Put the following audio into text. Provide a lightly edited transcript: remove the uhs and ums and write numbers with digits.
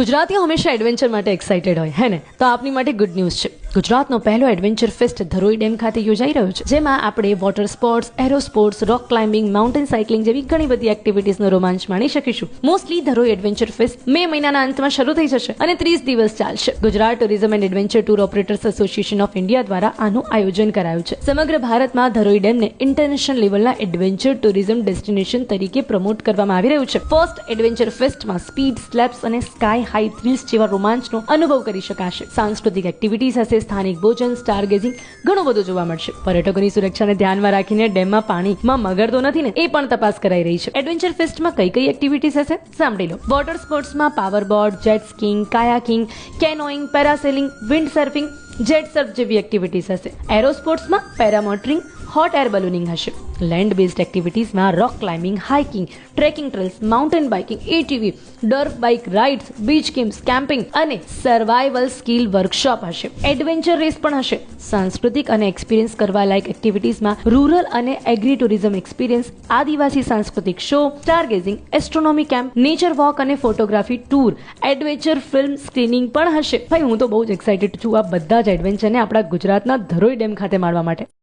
ગુજરાતીઓ હંમેશા એડવેન્ચર માટે એક્સાઇટેડ હોય હે ને, તો આપની માટે ગુડ ન્યૂઝ છે. ગુજરાતનો પહેલો એડવેન્ચર ફેસ્ટ ધરોઈ ડેમ ખાતે યોજાઈ રહ્યો છે, જેમાં આપણે water sports, arrow sports, rock climbing, mountain cycling જેવી ઘણી બધી એક્ટિવિટીઝનો રોમાંચ માણી શકીશું. મોસ્ટલી ધરોઈ એડવેન્ચર ફેસ્ટ મે મહિનાના અંતમાં શરૂ થઈ જશે અને 30 દિવસ ચાલશે. Gujarat tourism and adventure tour operators association of India દ્વારા આનું આયોજન કરાયું છે. સમગ્ર ભારતમાં ધરોઈ ડેમને ઇન્ટરનેશનલ લેવલના એડવેન્ચર ટુરિઝમ ડેસ્ટિનેશન તરીકે પ્રમોટ કરવામાં આવી રહ્યું છે. ફર્સ્ટ એડવેન્ચર ફેસ્ટમાં સ્પીડ, સ્લેબ્સ અને સ્કાય હાઈ થ્રિલ્સ જેવા રોમાંચનો અનુભવ કરી શકાશે. સાંસ્કૃતિક એક્ટિવિટીઝ હશે, સ્થાનિક ભોજન, સ્ટાર ગેઝિંગ, ઘણું બધું જોવા મળશે. પર્યટકોની સુરક્ષાને ધ્યાનમાં રાખીને ડેમમાં પાણીમાં મગર તો નથી ને, એ પણ તપાસ કરાઈ રહી છે. એડવેન્ચર ફેસ્ટમાં કઈ કઈ એક્ટિવિટીઝ હશે સાંભળી લો. વોટર સ્પોર્ટ્સમાં power board, jet skiing, kayaking, canoeing, parasailing, wind surfing, jet surf જેવી એક્ટિવિટીઝ હશે. એરો સ્પોર્ટ્સમાં પેરામોટરિંગ, હોટ એર બલૂનિંગ હશે. લેન્ડ બેઝડ એક્ટિવિટીઝમાં rock climbing, hiking, trekking trails, mountain biking, ATV, dirt bike rides, beach games, camping અને survival skill workshop હશે. Adventure race પણ હશે. સાંસ્કૃતિક અને એક્સપિરિયન્સ કરવા લાયક એક્ટિવિટીઝમાં રૂરલ અને એગ્રી ટુરિઝમ એક્સપિરિયન્સ, આદિવાસી સાંસ્કૃતિક show, stargazing, astronomy camp, nature walk અને photography tour, adventure film screening પણ હશે. ભાઈ, હું તો બહુ જ એક્સાઇટેડ છું આ બધા જ એડવેન્ચરને આપણા ગુજરાતના ધરોઈ ડેમ ખાતે માણવા માટે.